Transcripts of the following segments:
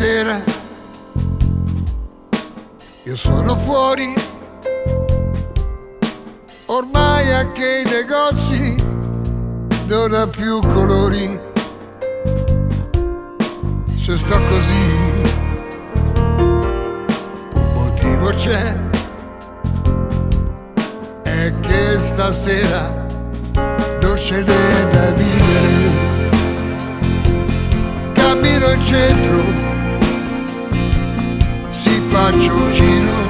sera io sono fuori, ormai anche i negozi non ha più colori. Se sto così un motivo c'è, è che stasera non ce n'è da vivere. Cammino in centro, si faccio un giro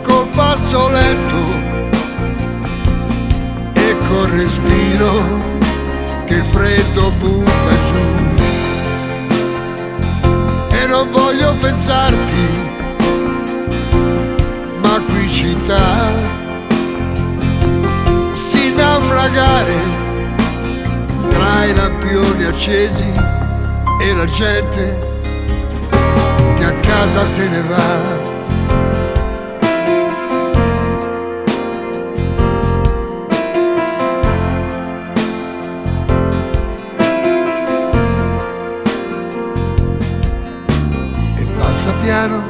col passo lento e col respiro che il freddo butta giù. E non voglio pensarti, ma qui in città si naufragare tra i lampioni accesi e la gente che a casa se ne va. E passa piano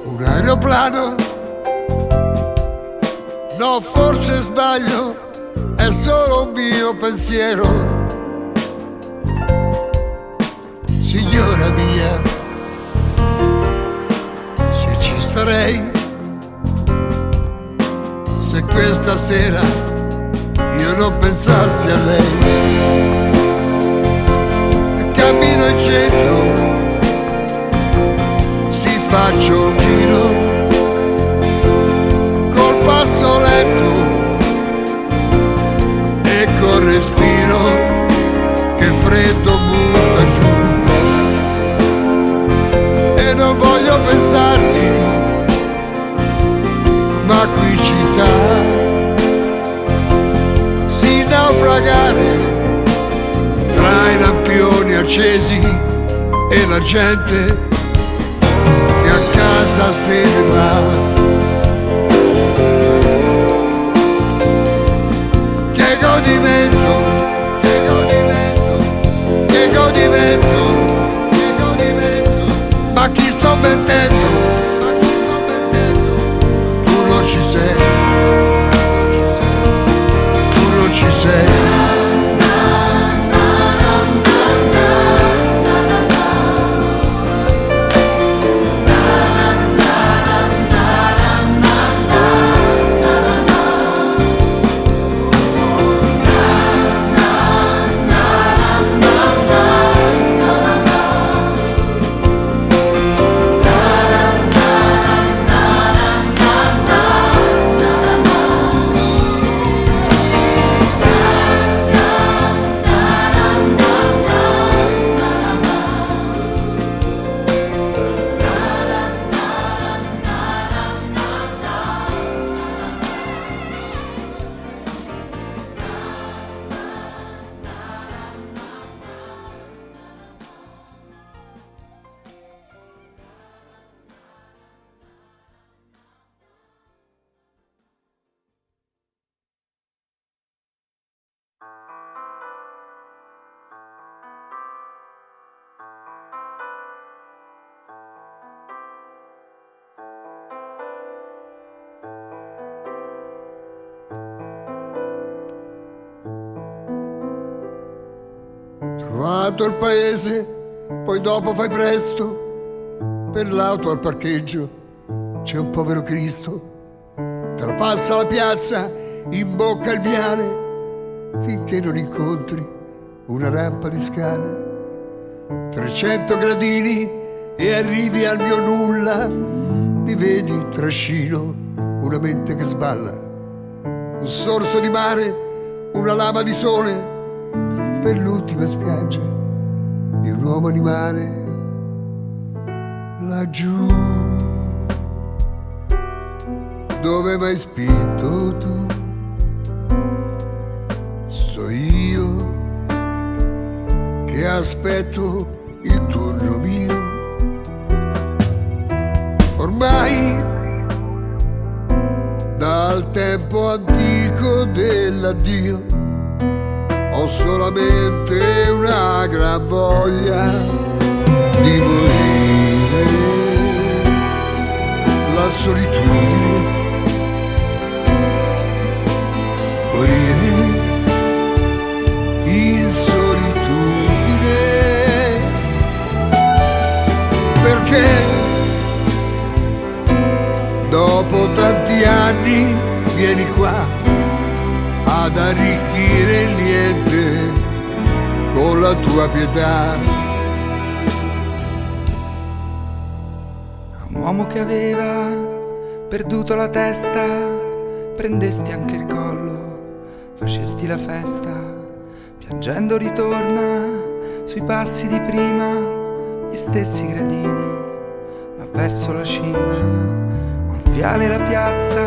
un aeroplano, no, forse sbaglio, è solo un mio pensiero. Signora mia, se ci starei, se questa sera io non pensassi a lei. Cammino in centro, si faccio un giro col passo lento e col respiro che freddo butta giù. E non voglio pensarti, ma qui in città si naufragare tra i lampioni accesi e la gente che a casa se ne va. Che godimento, che godimento, che godimento, che godimento. Ma chi sto mentendo? Ma chi sto mentendo? Tu non ci sei, tu non ci sei. Trovato il paese, poi dopo fai presto, per l'auto al parcheggio c'è un povero Cristo. Trapassa la piazza, imbocca il viale, finché non incontri una rampa di scala. 300 gradini e arrivi al mio nulla. Mi vedi, trascino una mente che sballa, un sorso di mare, una lama di sole, per l'ultima spiaggia di un uomo animale. Laggiù, dove m'hai spinto tu, sto io che aspetto il turno mio. Ormai dal tempo antico dell'addio ho solamente una gran voglia di morire. La solitudine, morire in solitudine, perché dopo tanti anni vieni qua ad arricchire il niente con la tua pietà. Un uomo che aveva perduto la testa, prendesti anche il collo, facesti la festa, piangendo ritorna sui passi di prima, gli stessi gradini, ma verso la cima, il viale, la piazza,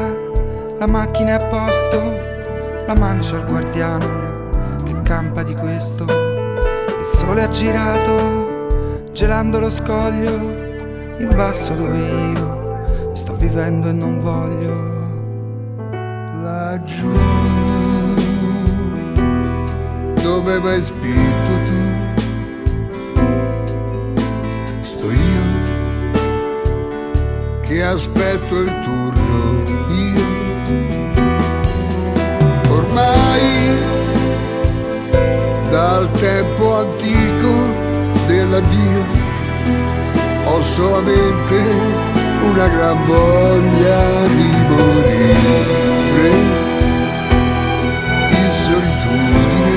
la macchina è a posto, la mancia al guardiano che campa di questo, il sole ha girato gelando lo scoglio, in basso dove io sto vivendo e non voglio. Laggiù dove m'hai spinto tu, sto io che aspetto il turno io. Ormai dal tempo antico dell'addio ho solamente una gran voglia di morire in solitudine,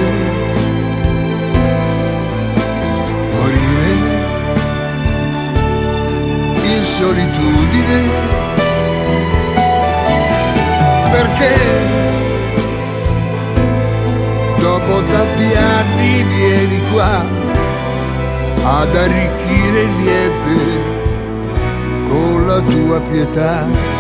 morire in solitudine, perché dopo tanti anni vieni qua ad arricchire il niente con la tua pietà.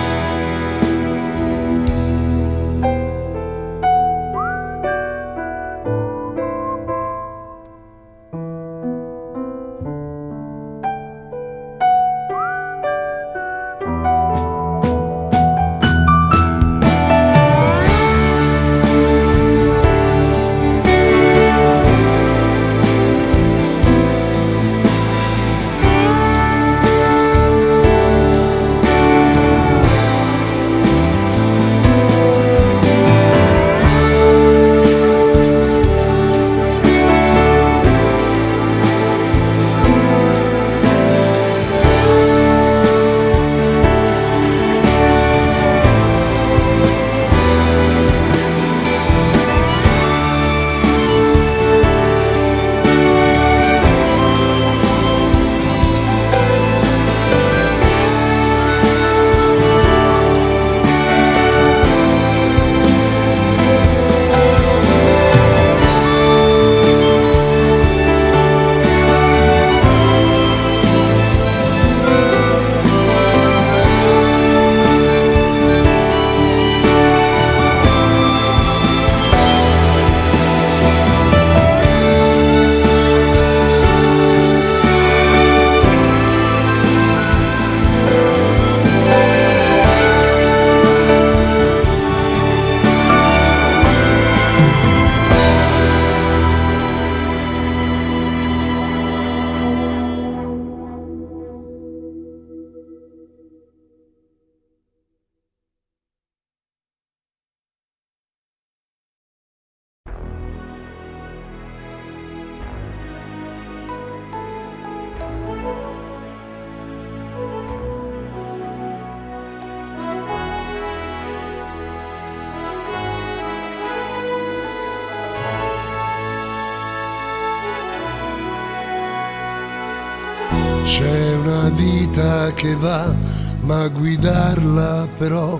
C'è una vita che va, ma a guidarla però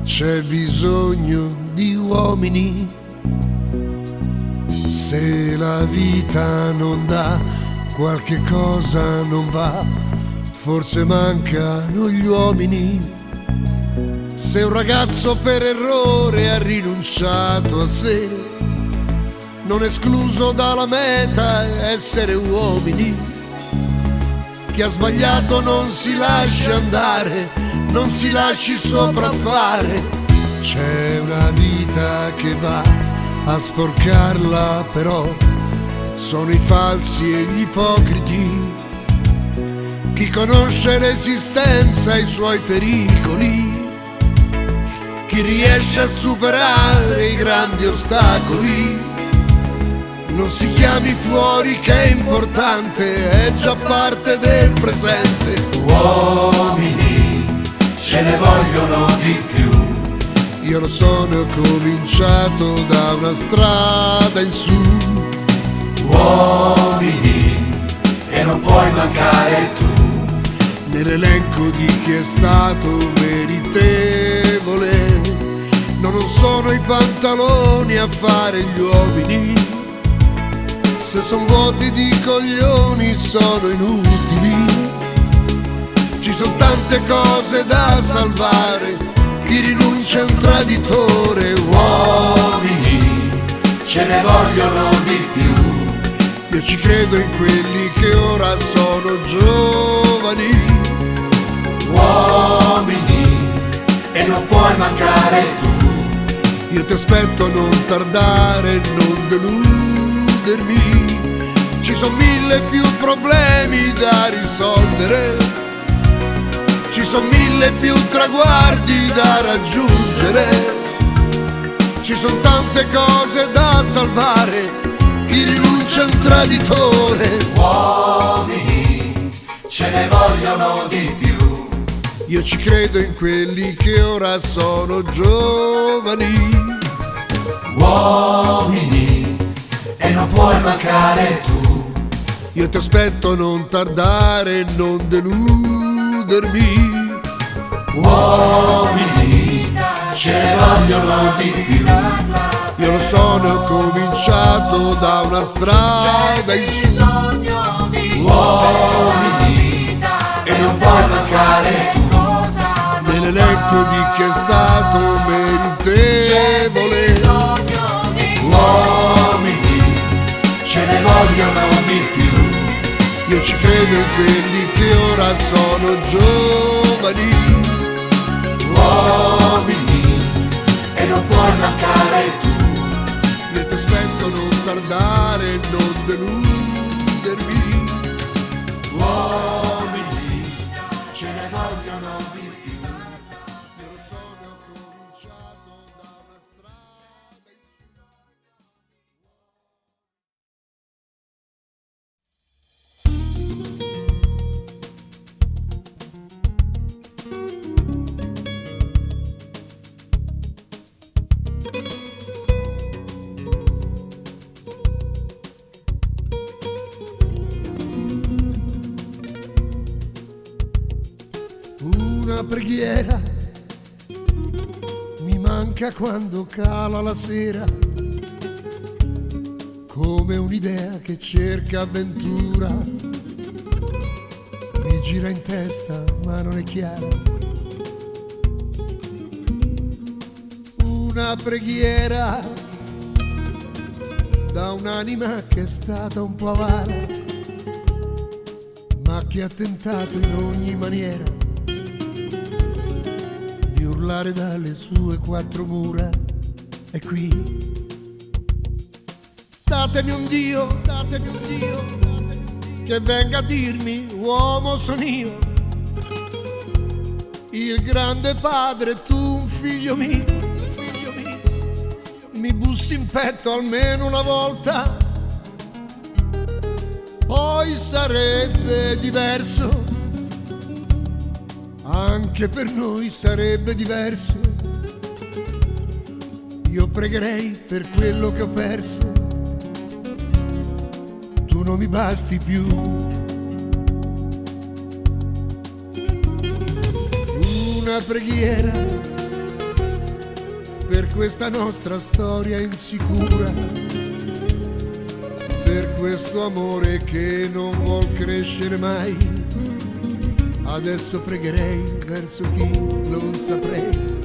c'è bisogno di uomini. Se la vita non dà, qualche cosa non va, forse mancano gli uomini. Se un ragazzo per errore ha rinunciato a sé, non escluso dalla meta essere uomini. Chi ha sbagliato non si lascia andare, non si lasci sopraffare. C'è una vita che va, A sporcarla però sono i falsi e gli ipocriti. Chi conosce l'esistenza e i suoi pericoli, chi riesce a superare i grandi ostacoli. Non si chiami fuori che è importante, è già parte del presente. Uomini ce ne vogliono di più. Io lo sono cominciato da una strada in su. Uomini e non puoi mancare tu. Nell'elenco di chi è stato meritevole. Non sono i pantaloni a fare gli uomini. Se son vuoti di coglioni sono inutili. Ci sono tante cose da salvare, chi rinuncia è un traditore. Uomini ce ne vogliono di più. Io ci credo in quelli che ora sono giovani. Uomini e non puoi mancare tu. Io ti aspetto, non tardare, non deludermi. Ci sono mille più problemi da risolvere. Ci sono mille più traguardi da raggiungere. Ci sono tante cose da salvare, chi rinuncia è un traditore. Uomini ce ne vogliono di più. Io ci credo in quelli che ora sono giovani. Uomini e non puoi mancare tu. Io ti aspetto, non tardare, non deludermi. Uomini ce ne vogliono di più. Io lo sono cominciato da una strada in su. Uomini e non puoi mancare tu. Nell'elenco di chi è stato meritevole. Uomini ce ne vogliono di più. Io ci credo in quelli che ora sono giovani. Uomini e non puoi mancare tu. Io ti aspetto, non tardare, non deludermi. Uomini ce ne vogliono di più. Io lo sono cominciato da una strada in su. Una preghiera mi manca quando cala la sera, come un'idea che cerca avventura, mi gira in testa ma non è chiara. Una preghiera da un'anima che è stata un po' avara, ma che ha tentato in ogni maniera di urlare dalle sue quattro mura. E qui datemi un Dio, che venga a dirmi uomo sono io, il grande padre, tu un figlio mio, mi bussi in petto almeno una volta, poi sarebbe diverso, anche per noi sarebbe diverso. Io pregherei per quello che ho perso, tu non mi basti più. Una preghiera per questa nostra storia insicura, per questo amore che non vuol crescere mai. Adesso pregherei verso chi non saprei.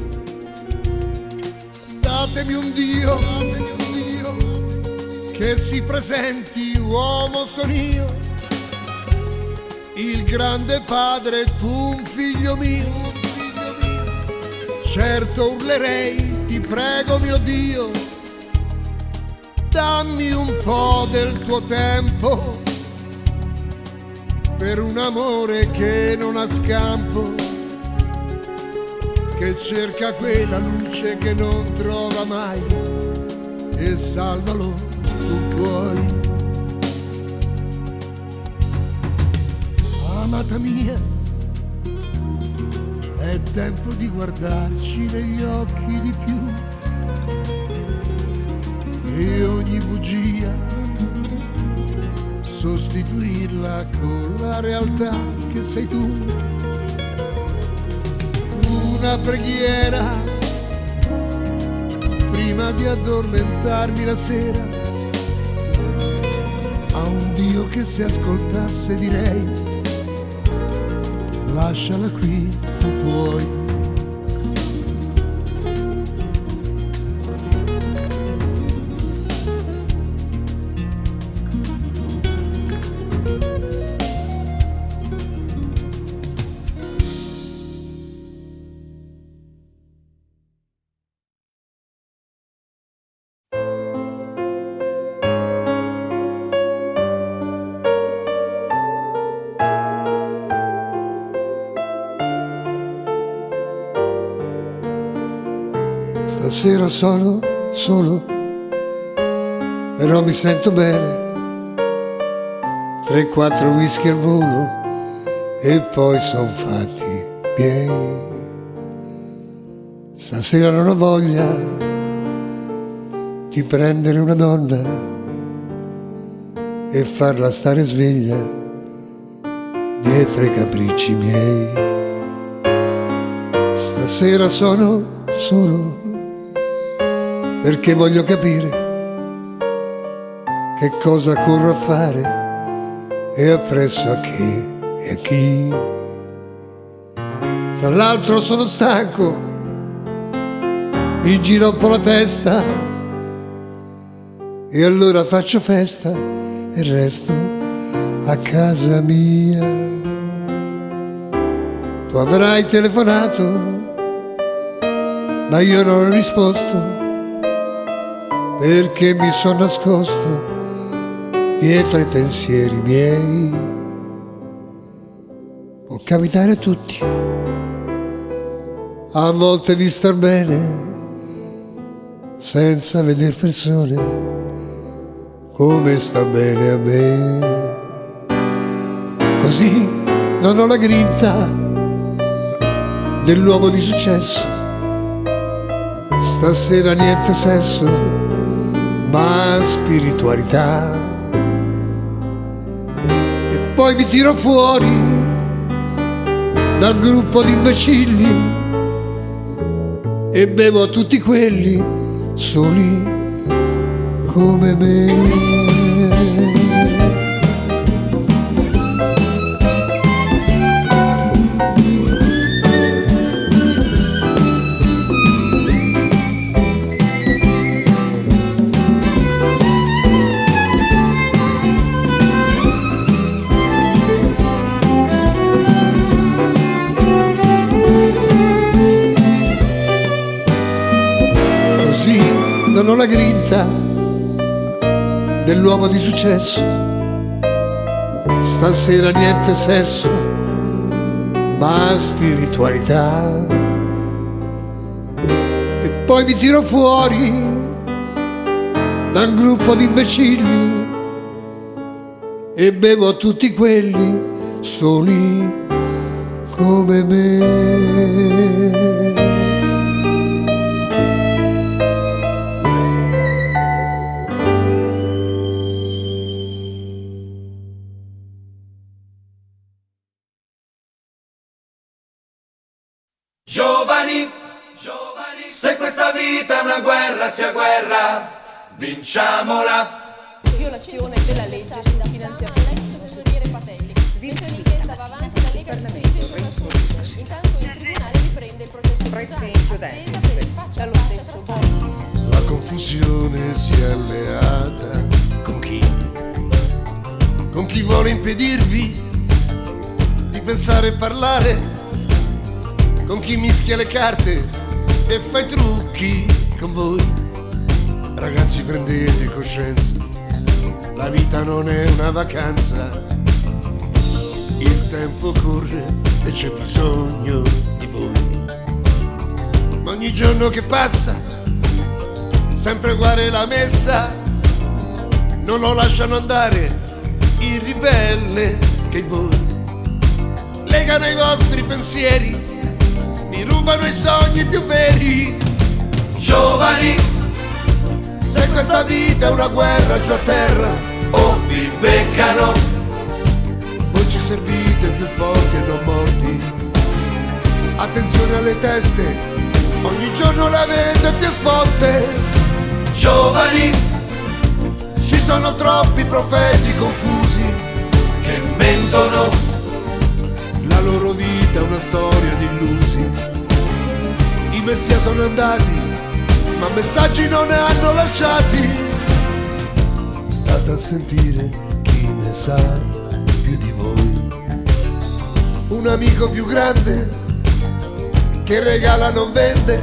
Datemi un Dio che si presenti, uomo sono io, il grande padre, tu un figlio mio. Certo urlerei, ti prego mio Dio, dammi un po' del tuo tempo per un amore che non ha scampo, che cerca quella luce che non trova mai, e salvalo tu puoi. Amata mia, è tempo di guardarci negli occhi di più, e ogni bugia sostituirla con la realtà che sei tu. Una preghiera prima di addormentarmi la sera, a un Dio che se ascoltasse direi: lasciala qui, tu puoi. Stasera sono solo, però mi sento bene. 3-4 whisky al volo e poi son fatti miei. Stasera non ho voglia di prendere una donna e farla stare sveglia dietro i capricci miei. Stasera sono solo perché voglio capire che cosa corro a fare e appresso a che e a chi. Tra l'altro sono stanco, mi gira un po' la testa e allora faccio festa e resto a casa mia. Tu avrai telefonato, ma io non ho risposto, perché mi sono nascosto dietro ai pensieri miei. Può capitare a tutti a volte di star bene senza vedere persone come sta bene a me. Così non ho la grinta dell'uomo di successo. Stasera niente sesso ma spiritualità, e poi mi tiro fuori dal gruppo di imbecilli e bevo a tutti quelli soli come me. Non ho la grinta dell'uomo di successo. Stasera niente sesso, ma spiritualità. E poi mi tiro fuori da un gruppo di imbecilli e bevo a tutti quelli soli come me. Giovani, se questa vita è una guerra, sia guerra, vinciamola. Violazione della legge sul finanziamento. Tesoriere Patelli. Mentre l'inchiesta va avanti, la Lega si spinge intorno al suo. Intanto il tribunale riprende il processo Cusani, attesa per il faccia allo stesso Bossi. La confusione si è alleata con chi? Con chi vuole impedirvi di pensare e parlare, con chi mischia le carte e fa i trucchi con voi. Ragazzi, prendete coscienza, la vita non è una vacanza, il tempo corre e c'è bisogno di voi. Ma ogni giorno che passa, sempre uguale la messa, non lo lasciano andare il ribelle che in voi. Legano i vostri pensieri, mi rubano i sogni più veri. Giovani, Se questa vita è una guerra giù a terra, o vi beccano, voi ci servite più forti e non morti. Attenzione alle teste, ogni giorno le avete più esposte. giovani Ci sono troppi profeti confusi, che mentono, la loro vita è una storia di illusi. I messia sono andati, ma messaggi non ne hanno lasciati. State a sentire chi ne sa più di voi. Un amico più grande che regala non vende,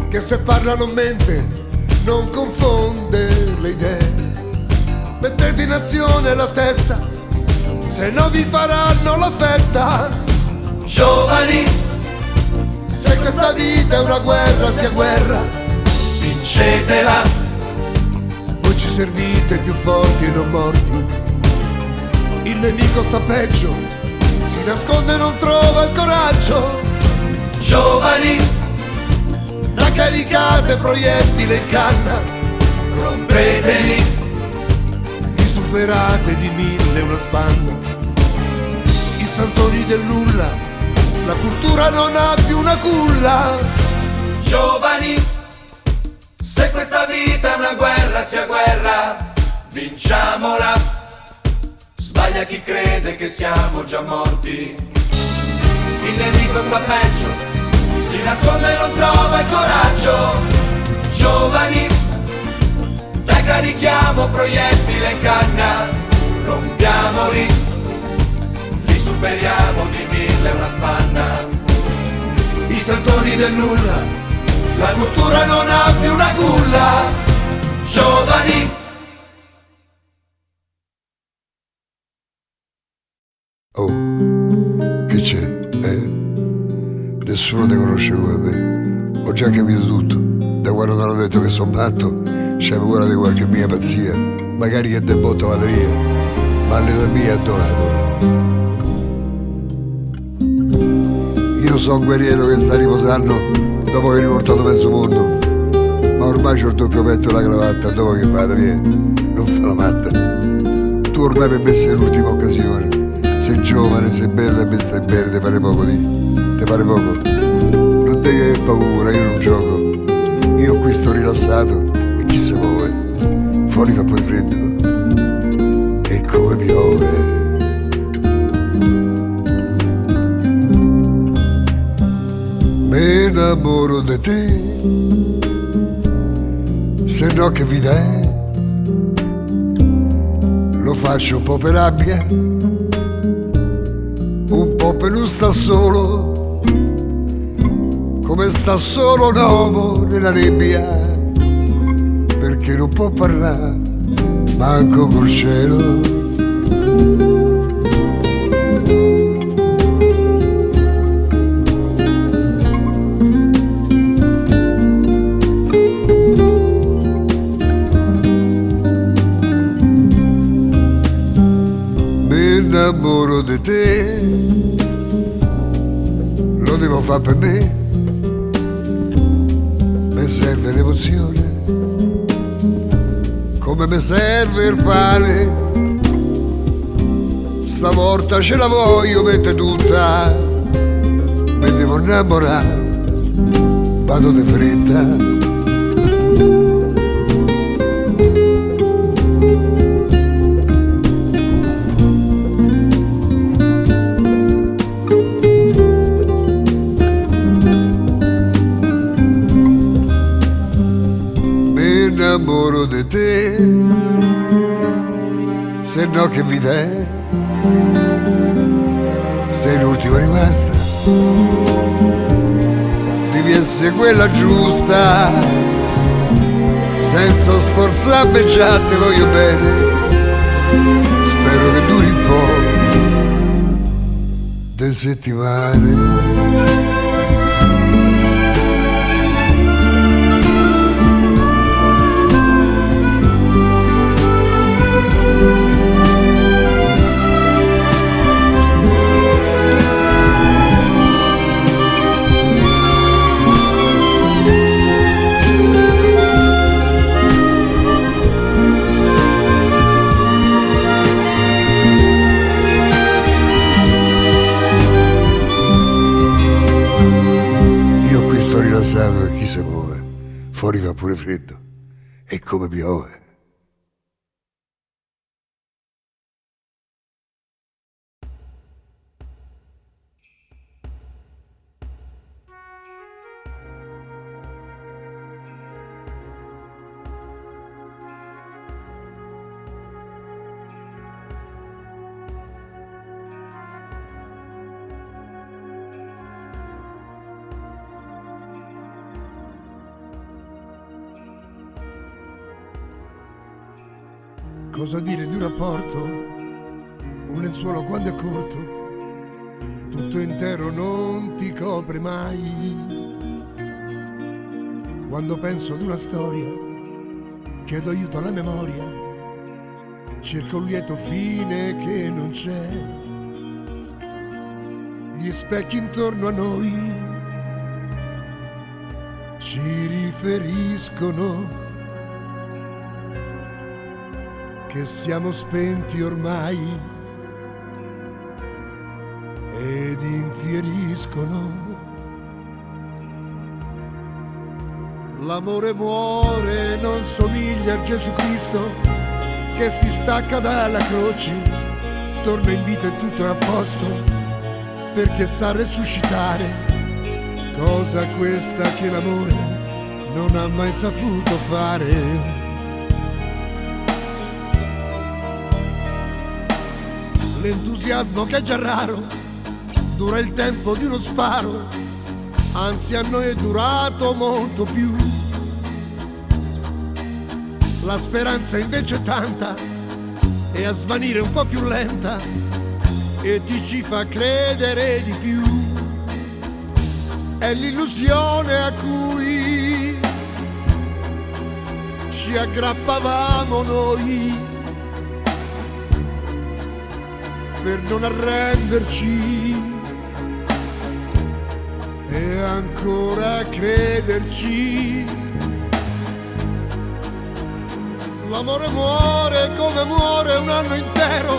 che se parla non mente, non confonde le idee. Mettete in azione la testa, se no vi faranno la festa. giovani Se questa vita è una guerra, sia guerra, vincetela, voi ci servite più forti e non morti. Il nemico sta peggio, si nasconde e non trova il coraggio. giovani Da caricate proiettile in canna, rompeteli, li superate di 1000 una spanna. I santoni del nulla, la cultura non ha più una culla. giovani se questa vita è una guerra, sia guerra, vinciamola. Sbaglia chi crede che siamo già morti, il nemico sta peggio, si nasconde e non trova il coraggio. Giovani, dai carichiamo proiettile in canna, rompiamoli, li superiamo di 1000 una spanna. I santoni del nulla, la cultura non ha più una culla. Giovani, Oh, che c'è? Nessuno ti conosce come me. Ho già capito tutto. Da quando ti hanno detto che sono matto, c'è paura di qualche mia pazzia. Magari che del botto vado via, ma le mie dove? Io sono un guerriero che sta riposando dopo che ho riportato mezzo mondo. Ma ormai c'ho il doppio petto e la cravatta, dopo che vado via, non fa la matta. Tu ormai per me sei l'ultima occasione. Sei giovane, sei bella e me stai bene, te pare poco te pare poco? Non devi avere paura, io non gioco. Io qui sto rilassato e chi se muove? Fuori fa poi freddo e come piove. Me innamoro di te, se no che vita è? Lo faccio un po' per rabbia, un po' per non sta solo, come sta solo un uomo nella nebbia, perché non può parlare manco col cielo. Mi innamoro di te, lo devo fare per me, mi serve l'emozione, come mi serve il pane. Stavolta ce la voglio mettere tutta, mi devo innamorare, vado di fretta. Innamoro di te, se no che vita è? Sei l'ultima rimasta, devi essere quella giusta, senza sforzarmi già te voglio bene, spero che duri un po' de settimane. E chi si muove, fuori fa pure freddo e come piove. Cosa dire di un rapporto? Un lenzuolo quando è corto, tutto intero non ti copre mai. Quando penso ad una storia, chiedo aiuto alla memoria, cerco un lieto fine che non c'è. Gli specchi intorno a noi ci riferiscono che siamo spenti ormai ed infieriscono. L'amore muore, non somiglia a Gesù Cristo che si stacca dalla croce, torna in vita e tutto è a posto perché sa resuscitare, cosa questa che l'amore non ha mai saputo fare. L'entusiasmo che è già raro dura il tempo di uno sparo, anzi a noi è durato molto più. La speranza invece è tanta e a svanire un po' più lenta e ti ci fa credere di più. È l'illusione a cui ci aggrappavamo noi per non arrenderci e ancora crederci. L'amore muore come muore un anno intero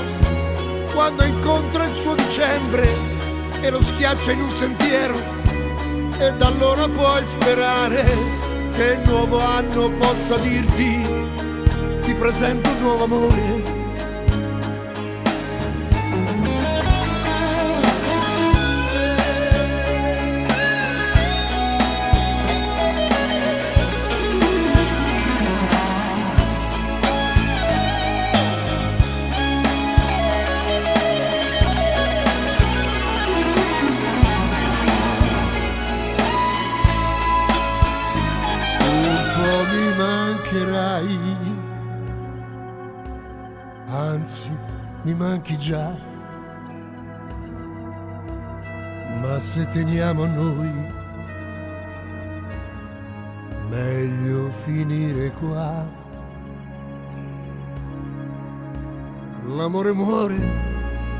quando incontra il suo dicembre e lo schiaccia in un sentiero, e da allora puoi sperare che il nuovo anno possa dirti: ti presento un nuovo amore. Anzi, mi manchi già, ma se teniamo a noi, meglio finire qua. L'amore muore,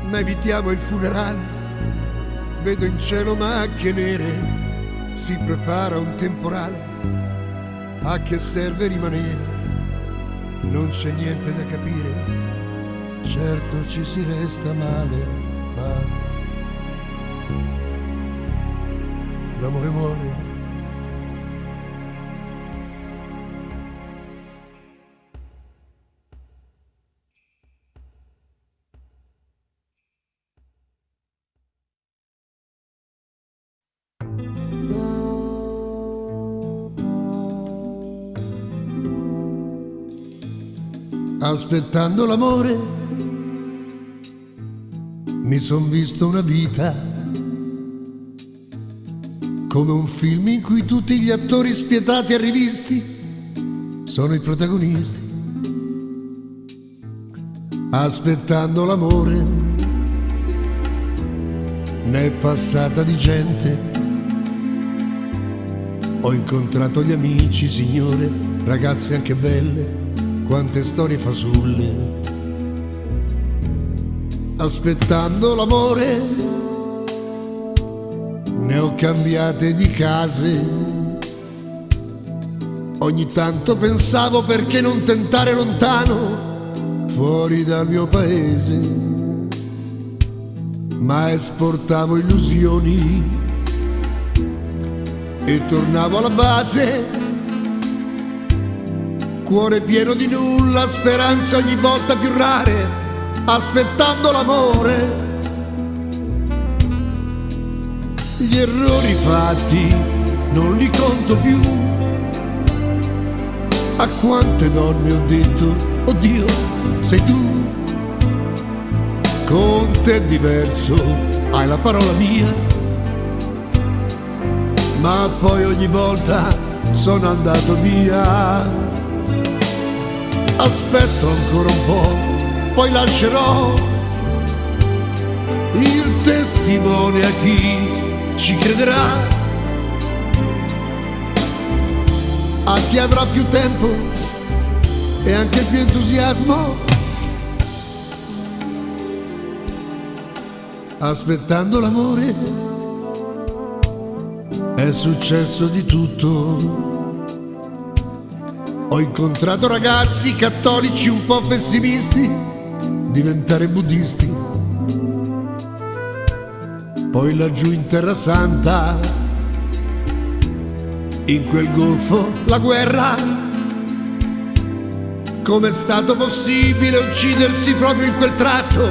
ma evitiamo il funerale. Vedo in cielo macchie nere, si prepara un temporale. A che serve rimanere? Non c'è niente da capire. Certo ci si resta male, ma l'amore muore. Aspettando l'amore mi son visto una vita, come un film in cui tutti gli attori spietati e rivisti sono i protagonisti, aspettando l'amore. N'è passata di gente, ho incontrato gli amici, signore, ragazze anche belle, quante storie fasulle. Aspettando l'amore, ne ho cambiate di case. Ogni tanto pensavo perché non tentare lontano, fuori dal mio paese, ma esportavo illusioni e tornavo alla base, cuore pieno di nulla, speranze ogni volta più rare, aspettando l'amore. Gli errori fatti non li conto più. A quante donne ho detto, oddio, sei tu. Con te è diverso, hai la parola mia, ma poi ogni volta sono andato via. Aspetto ancora un po', poi lascerò il testimone a chi ci crederà, a chi avrà più tempo e anche più entusiasmo, aspettando l'amore. È successo di tutto, ho incontrato ragazzi cattolici un po' pessimisti, diventare buddisti, poi laggiù in Terra Santa, in quel golfo, la guerra. Com'è stato possibile uccidersi proprio in quel tratto?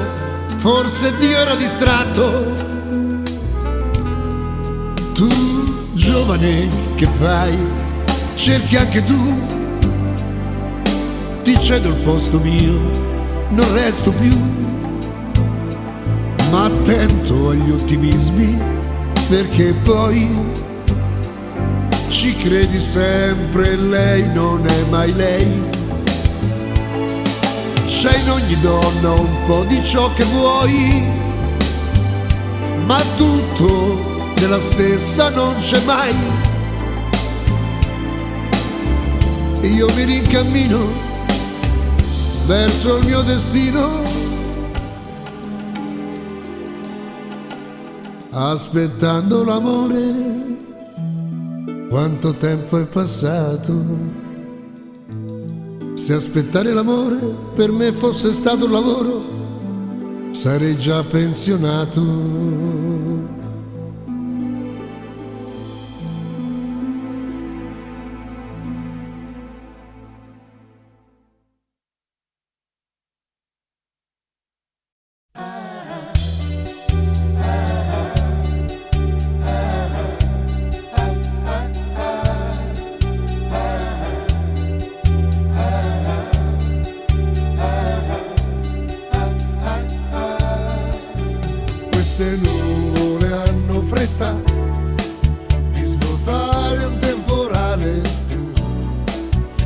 Forse Dio era distratto. Tu, giovane, che fai? Cerchi anche tu. Ti cedo il posto mio, non resto più. Ma attento agli ottimismi, perché poi ci credi sempre, lei non è mai lei. C'è in ogni donna un po' di ciò che vuoi, ma tutto della stessa non c'è mai. Io mi rincammino verso il mio destino, aspettando l'amore. Quanto tempo è passato? Se aspettare l'amore per me fosse stato un lavoro, sarei già pensionato. Queste nuvole hanno fretta di svuotare un temporale.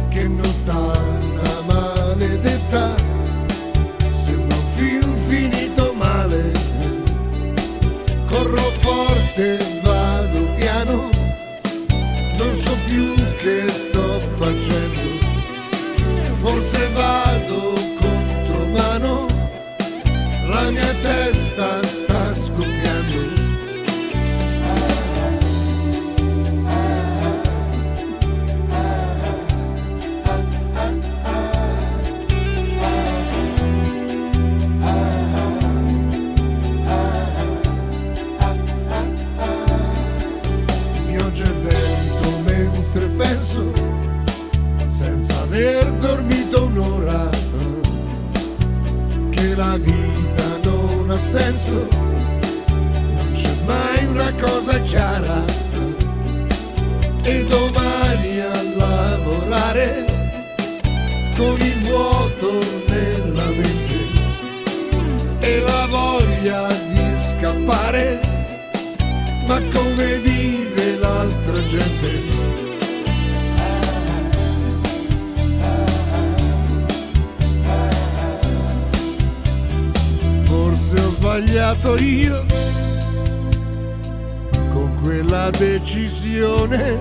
Che nottata maledetta, sembra un film finito male. Corro forte, vado piano, non so più che sto facendo. Forse vado contromano, la mia testa sta scoppiando. Pioggia e vento mentre penso, senza aver dormito un'ora, che la vita non ha senso, non c'è mai una cosa chiara. E domani a lavorare con il vuoto nella mente e la voglia di scappare, ma come vive l'altra gente? Forse ho sbagliato io con quella decisione.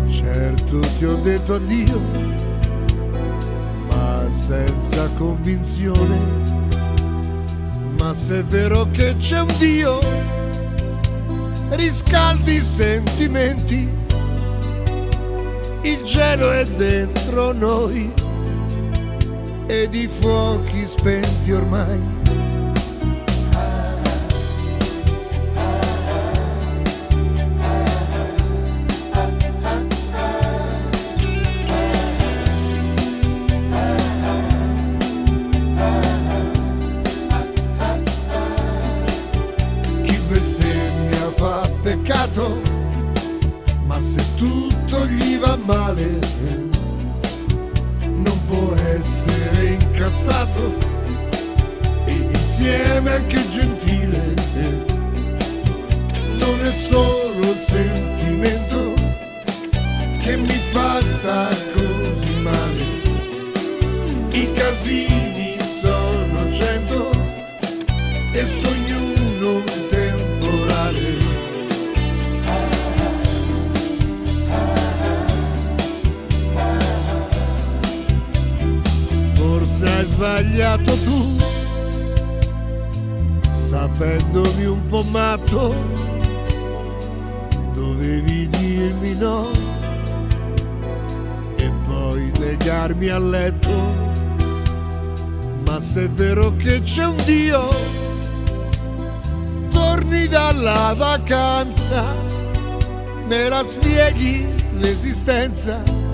Certo ti ho detto addio, ma senza convinzione. Ma se è vero che c'è un Dio, riscaldi i sentimenti. Il cielo è dentro noi ed i fuochi spenti ormai. Chi bestemmia fa peccato, ma se tutto gli va male non può essere incazzato ed insieme anche gentile. Non è solo il sentimento che mi fa star così male. I casini sono 100 e su ognuno un temporale. Forse hai sbagliato tu, sapendomi un po' matto, dovevi dirmi no e poi legarmi al letto. Ma se è vero che c'è un Dio, torni dalla vacanza, me la spieghi l'esistenza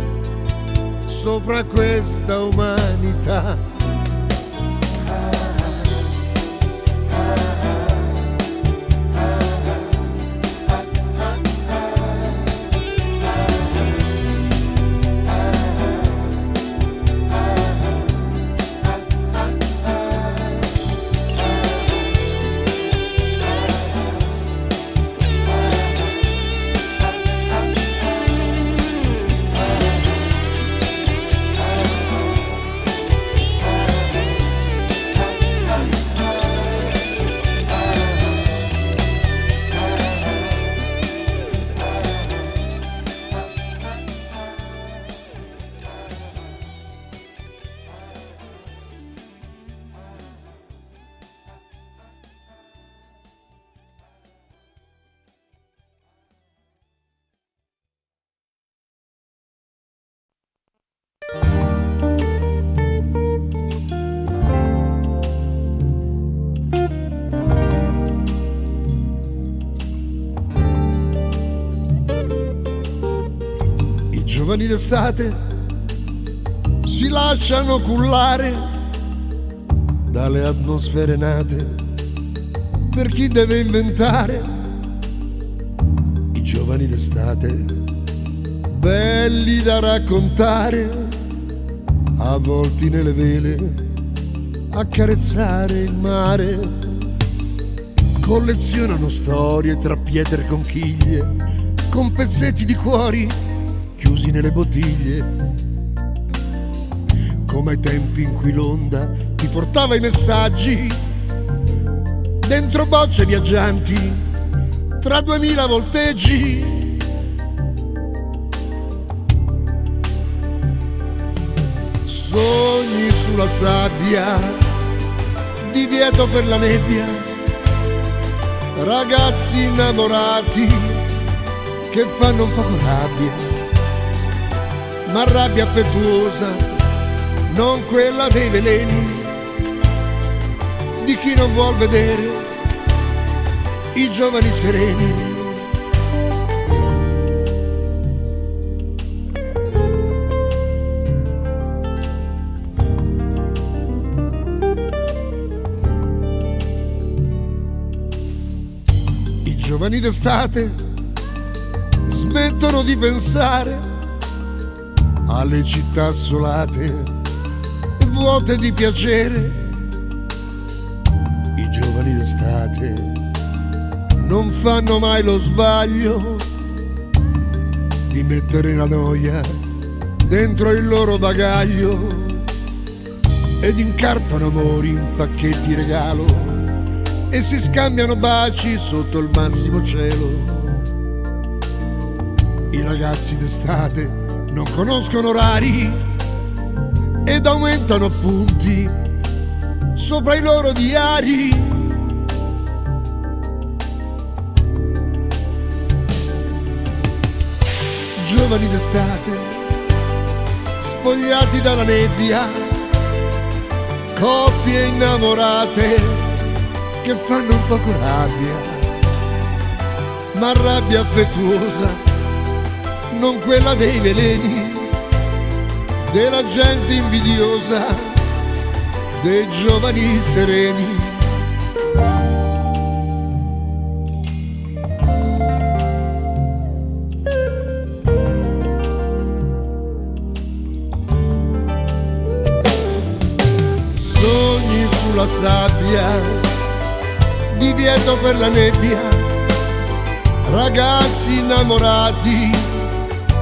sopra questa umanità. I giovani d'estate si lasciano cullare dalle atmosfere nate per chi deve inventare. I giovani d'estate belli da raccontare, avvolti nelle vele, accarezzare il mare. Collezionano storie tra pietre e conchiglie, con pezzetti di cuori chiusi nelle bottiglie. Come ai tempi in cui l'onda ti portava i messaggi dentro bocce viaggianti tra 2000 volteggi. Sogni sulla sabbia, divieto per la nebbia, ragazzi innamorati che fanno un poco rabbia, ma rabbia affettuosa, non quella dei veleni, di chi non vuol vedere i giovani sereni. I giovani d'estate smettono di pensare alle città assolate e vuote di piacere. I giovani d'estate non fanno mai lo sbaglio di mettere la noia dentro il loro bagaglio. ed incartano amori in pacchetti regalo e si scambiano baci sotto il massimo cielo. I ragazzi d'estate non conoscono orari ed aumentano appunti sopra i loro diari. Giovani d'estate, spogliati dalla nebbia, coppie innamorate che fanno un poco rabbia, ma rabbia affettuosa, non quella dei veleni, della gente invidiosa, dei giovani sereni. Sogni sulla sabbia, divieto per la nebbia, ragazzi innamorati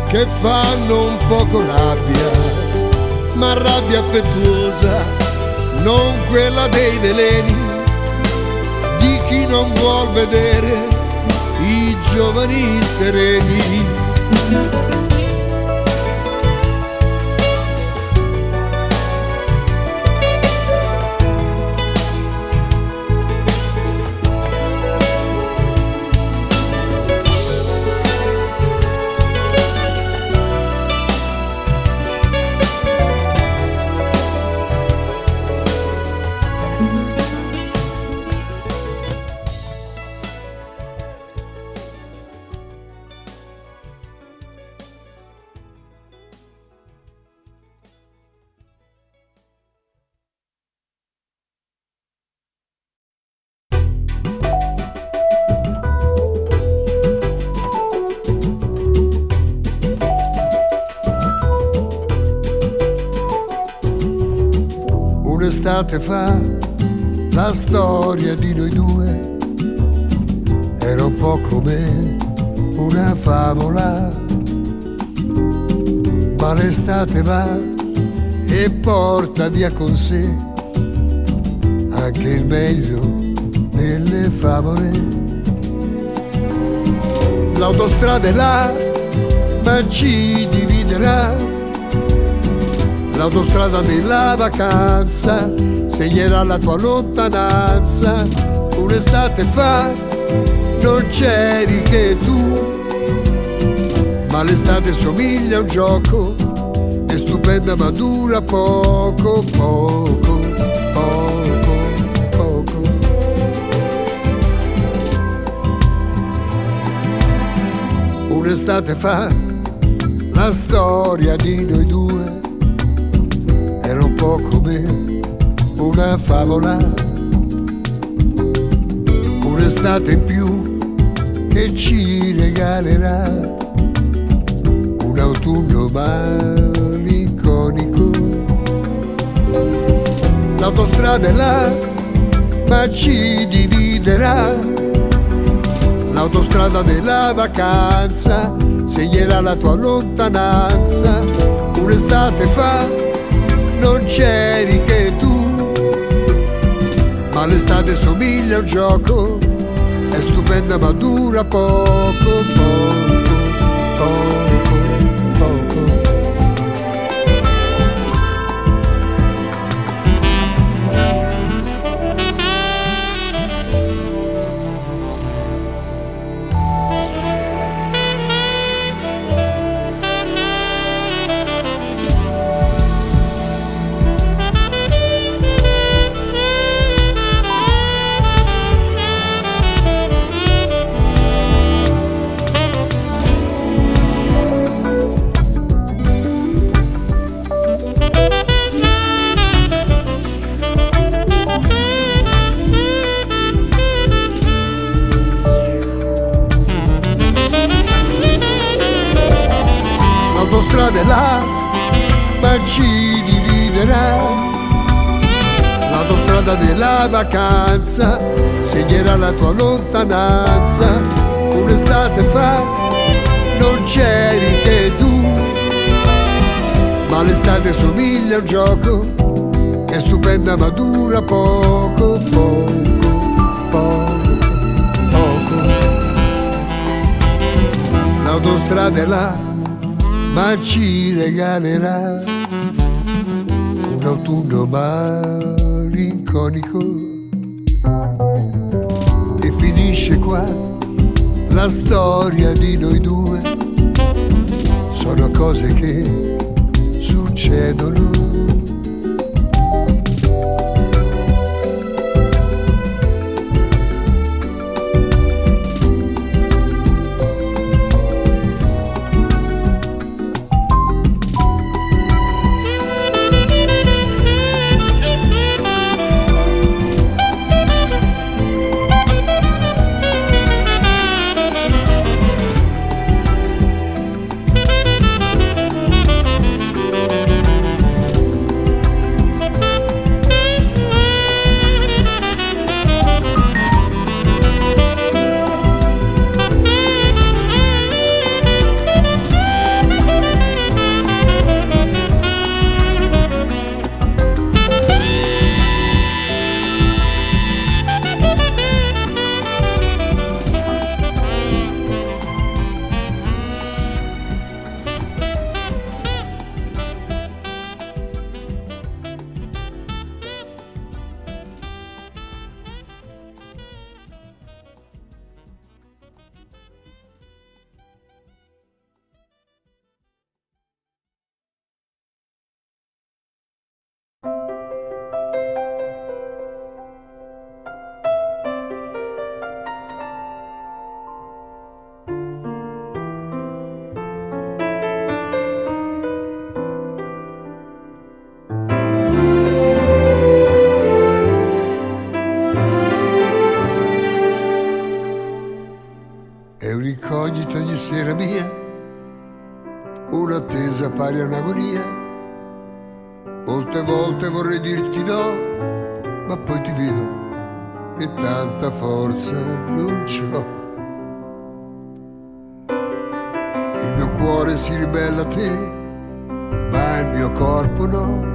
che fanno un poco rabbia, ma rabbia affettuosa, non quella dei veleni, di chi non vuol vedere i giovani sereni. Un'estate fa la storia di noi due era un po' come una favola, ma l'estate va e porta via con sé anche il meglio delle favole. L'autostrada è là, ma ci dividerà. L'autostrada della vacanza segnerà la tua lontananza. Un'estate fa non c'eri che tu, ma l'estate somiglia a un gioco, è stupenda ma dura poco, poco, poco, poco. Un'estate fa la storia di noi due era un po' come una favola, un'estate in più che ci regalerà un autunno malinconico. L'autostrada è là, ma ci dividerà. L'autostrada della vacanza segnerà la tua lontananza. Un'estate fa non c'eri che tu, ma l'estate somiglia a un gioco, è stupenda ma dura poco, poco, poco, poco. L'autostrada è là, ma ci dividerà. L'autostrada della vacanza segnerà la tua lontananza. Un'estate fa non c'eri che tu, ma l'estate somiglia a un gioco, è stupendo stupenda ma dura poco, poco, poco, poco. L'autostrada è là, ma ci regalerà un autunno malinconico. E finisce qua la storia di noi due. Sono cose che succedono. È un'incognita ogni sera mia, un'attesa pari a un'agonia. Molte volte vorrei dirti no, ma poi ti vedo e tanta forza non c'ho. Il mio cuore si ribella a te, ma il mio corpo no.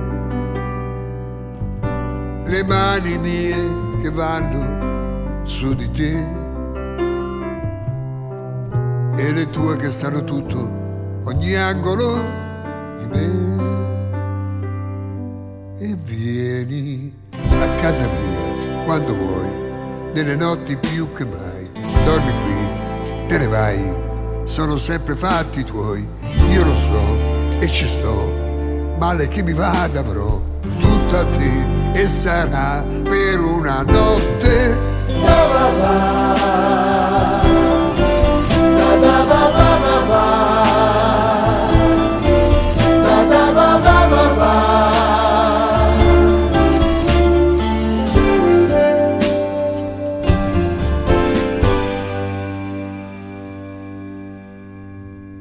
Le mani mie che vanno su di te e le tue che sanno tutto, ogni angolo di me. E vieni a casa mia quando vuoi, nelle notti più che mai. Dormi qui, te ne vai, sono sempre fatti tuoi. Io lo so e ci sto, male che mi vada avrò tutta te e sarà per una notte. La la la.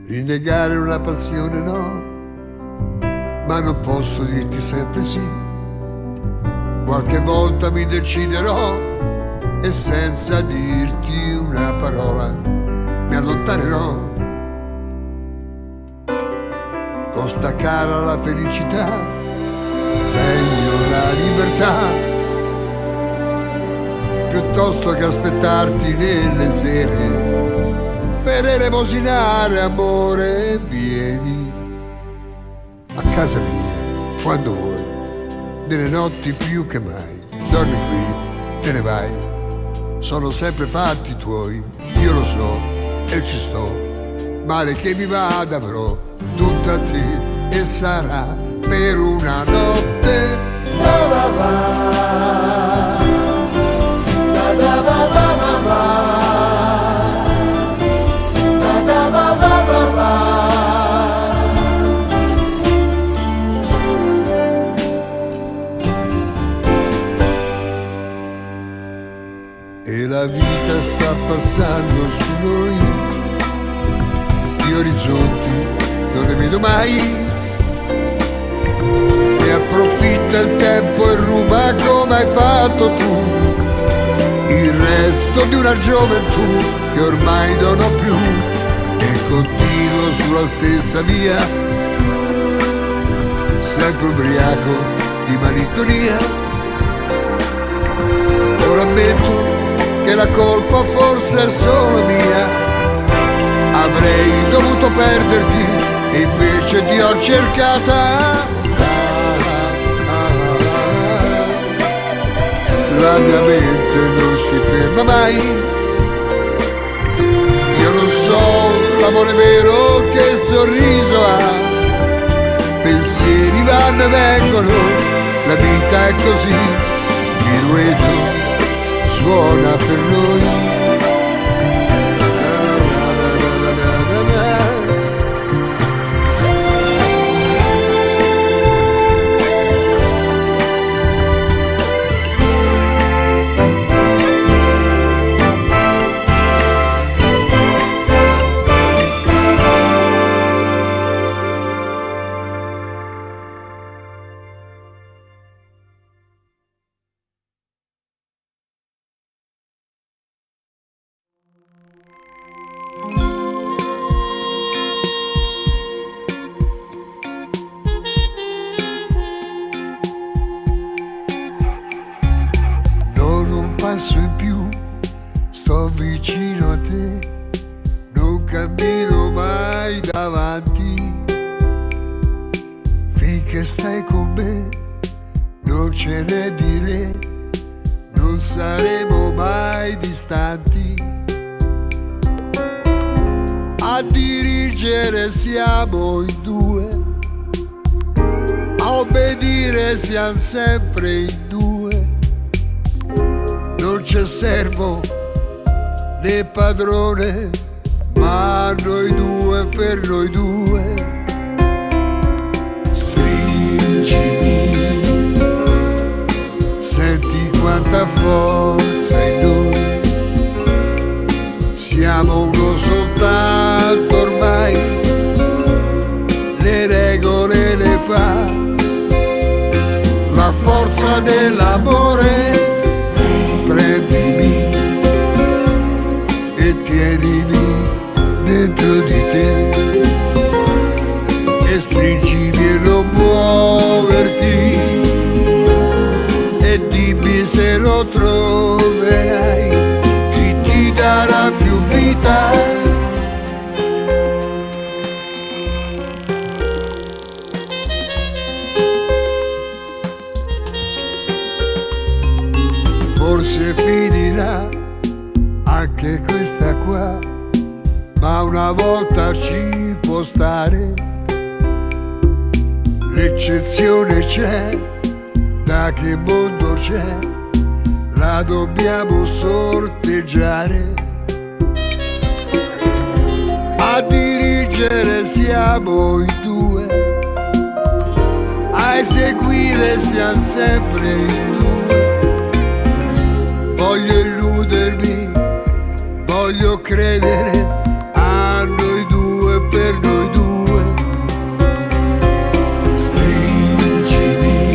Rinnegare una passione no, ma non posso dirti sempre sì. Qualche volta mi deciderò e senza dirti una parola mi allontanerò. Costa cara la felicità, meglio la libertà, piuttosto che aspettarti nelle sere per elemosinare amore. Vieni a casa mia quando vuoi, nelle notti più che mai. Dormi qui, te ne vai, sono sempre fatti tuoi. Io lo so e ci sto, male che mi vada avrò tutta te e sarà per una notte. La la la, la la la la la la. E la vita sta passando su noi, gli orizzonti non ne vedo mai, e approfitta il tempo e ruba come hai fatto tu il resto di una gioventù che ormai non ho più. E continuo sulla stessa via, sempre ubriaco di malinconia. Ora ammetto che la colpa forse è solo mia. Avrei dovuto perderti e invece ti ho cercata. La mia mente non si ferma mai. Io non so l'amore vero che sorriso ha. Pensieri vanno e vengono, la vita è così. Minuetto suona per noi. Passo in più, sto vicino a te, non cammino mai davanti. Finché stai con me, non ce n'è dire, non saremo mai distanti. A dirigere siamo in due, a obbedire siamo sempre in due. Non c'è servo né padrone, ma noi due per noi due. Stringimi, senti quanta forza in noi. Siamo uno soltanto ormai, le regole le fa la forza dell'amore. Prendimi e tienimi dentro di te e stringimi e non muoverti e dimmi se lo troverai chi ti darà più vita. Forse finirà anche questa qua, ma una volta ci può stare. L'eccezione c'è, da che mondo c'è, la dobbiamo sorteggiare. A dirigere siamo in due, a eseguire siamo sempre in due. Voglio illudermi, voglio credere a noi due per noi due. Stringimi,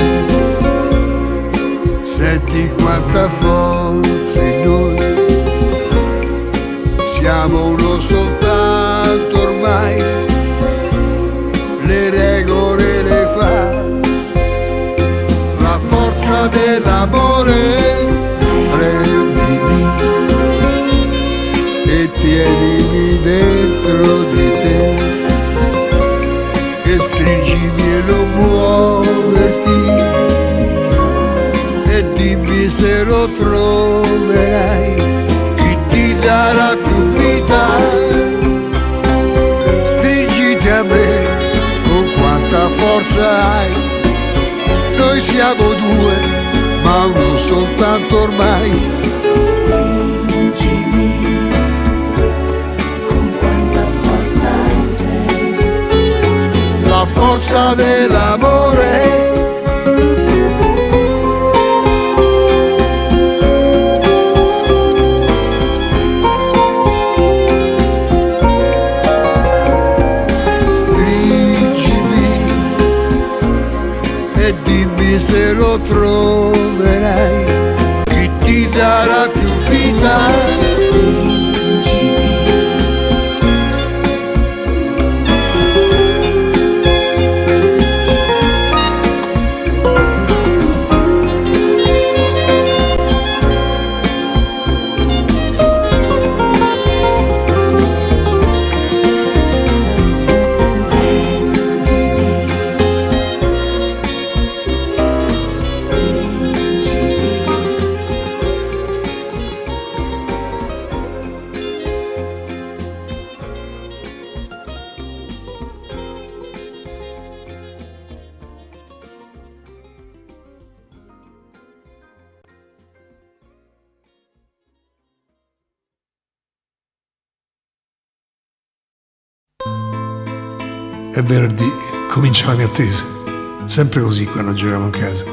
senti quanta forza in noi. Siamo uno soltanto ormai, le regole le fa la forza dell'amore. Prendimi e tienimi dentro di te e stringimi e non muoverti e dimmi se lo troverai chi ti darà più vita. Stringiti a me con quanta forza hai, noi siamo due ma uno soltanto ormai. Stringimi con quanta forza hai te, la forza dell'amore. Stringimi e dimmi se lo troverai chi ti darà più vita. È venerdì, comincia la mia attesa. Sempre così quando giochiamo in casa.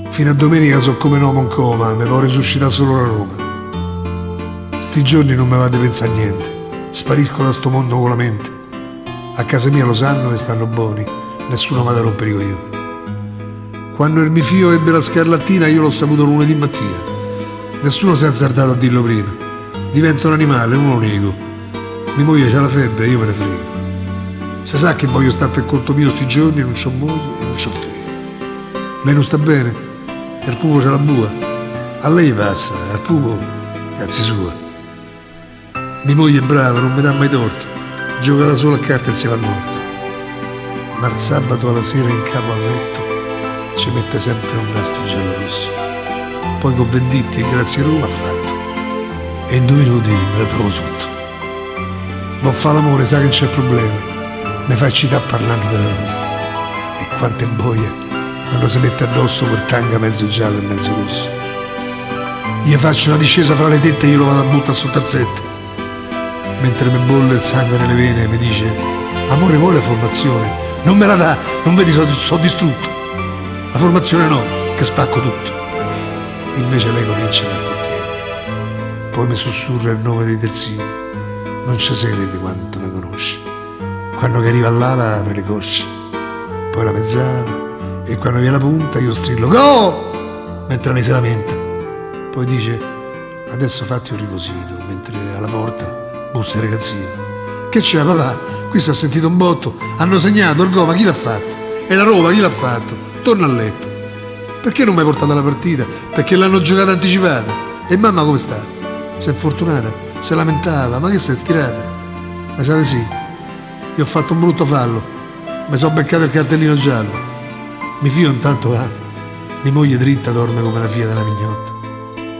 Fino a domenica so come un uomo in coma, mi può resuscitare solo la Roma. Sti giorni non mi va di pensare a niente, sparisco da sto mondo con la mente. A casa mia lo sanno e stanno buoni, nessuno mi ha da rompere i coglioni. Quando il mio figlio ebbe la scarlattina io l'ho saputo lunedì mattina. Nessuno si è azzardato a dirlo prima. Divento un animale, non lo nego. Mia moglie c'ha la febbre e io me ne frego. Se sa che voglio stare per conto mio sti giorni, non c'ho moglie e non c'ho figlio. Lei non sta bene? E il pupo c'ha la bua? A lei passa, al pupo, cazzi sua. Mia moglie è brava, non mi dà mai torto. Gioca da sola a carte e si va al morto. Ma il sabato alla sera in capo al letto ci mette sempre un nastro giallo rosso. Poi con Venditti e Grazie Roma ha fatto. E in 2 minuti me la trovo sotto. Vo' fa l'amore, sa che c'è problema. Mi fa eccitare parlando della Roma. E quanto è boia quando si mette addosso quel tanga mezzo giallo e mezzo rosso. Gli faccio una discesa fra le tette e io lo vado a buttare sotto al set. Mentre mi bolle il sangue nelle vene e mi dice: amore, vuoi la formazione? Non me la dà, non vedi, so distrutto. La formazione no, che spacco tutto. E invece lei comincia dal portiere. Poi mi sussurra il nome dei terzini. Non ci si crede quanto mi conosce. Quando che arriva all'ala apre le cosce. Poi la mezzala. E quando viene la punta io strillo go! Mentre lei si lamenta. Poi dice: adesso fatti un riposino. Mentre alla porta bussa il ragazzino. Che c'è papà? Qui si è sentito un botto. Hanno segnato il gol, ma chi l'ha fatto? E la Roma chi l'ha fatto? Torna a letto. Perché non mi hai portato alla partita? Perché l'hanno giocata anticipata. E mamma come sta? Si è fortunata? Si lamentava. Ma che sei stirata? Ma sapete sì, io ho fatto un brutto fallo. Mi sono beccato il cartellino giallo. Mi fio intanto va. Mia moglie dritta dorme come la figlia della mignotta.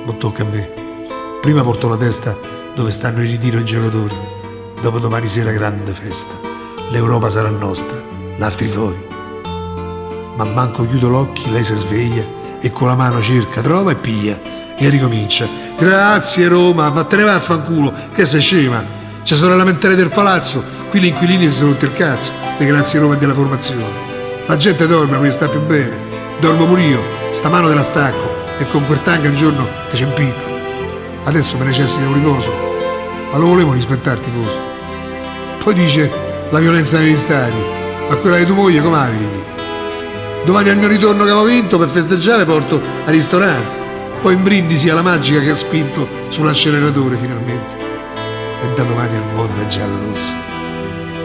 Ma tocca a me. Prima porto la testa dove stanno in ritiro i giocatori. Dopo domani sera grande festa. L'Europa sarà nostra, l'altri fuori. Man manco chiudo l'occhio, lei si sveglia e con la mano cerca, trova e piglia e ricomincia. Grazie Roma, ma te ne vai a fanculo, che sei scema? Ci sono le lamentele del palazzo, qui gli inquilini si sono rotti il cazzo di Grazie Roma e della formazione. La gente dorme, lui sta più bene. Dormo pure io, sta mano te la stacco e con quel tanga un giorno te ci impicco. Adesso me necessita un riposo, ma lo volevo rispettare tifoso. Poi dice la violenza negli stadi, ma quella di tua moglie come la vedi? Domani al mio ritorno che avevo vinto per festeggiare porto al ristorante. Poi in brindisi alla magica che ha spinto sull'acceleratore finalmente. E da domani il mondo è giallo-rosso.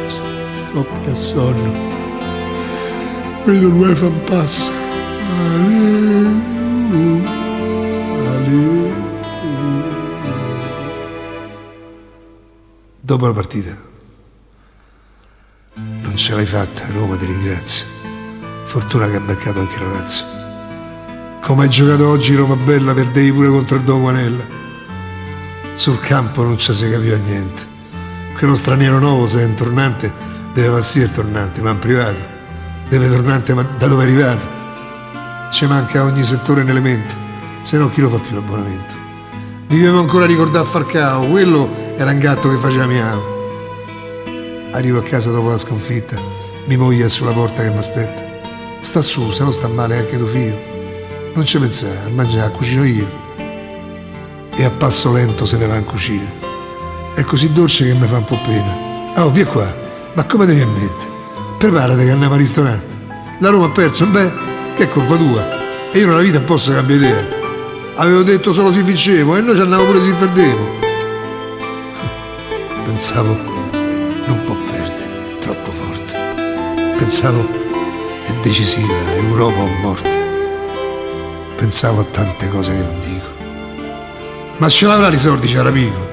Sto più a sonno. Vedo l'UEFA un passo. Dopo la partita. Non ce l'hai fatta, Roma, ti ringrazio. Fortuna che ha beccato anche la Lazio. Come hai giocato oggi Roma bella, perdevi pure contro il Doguanella. Sul campo non ci si capiva niente. Quello straniero nuovo, se è un tornante, deve far sì il tornante, ma in privato. Deve tornante, ma da dove è arrivato? Ci manca ogni settore un elemento, se no chi lo fa più l'abbonamento? Vivevo ancora a ricordare Falcao, quello era un gatto che faceva miau. Arrivo a casa dopo la sconfitta, mia moglie è sulla porta che mi aspetta. Sta su, se no sta male anche tuo figlio. Non ci pensare, a mangiare, cucino io. E a passo lento se ne va in cucina. È così dolce che mi fa un po' pena. Oh, via qua, ma come devi in mente? Preparati che andiamo al ristorante. La Roma ha perso, beh, che è colpa tua. E io nella vita non posso cambiare idea. Avevo detto solo si vincevamo e noi ci andavamo pure si perdevo. Pensavo non può perdere, è troppo forte. Pensavo è decisiva, Europa o morte. Pensavo a tante cose che non dico. Ma ce l'avrà i soldi, Ciarapico?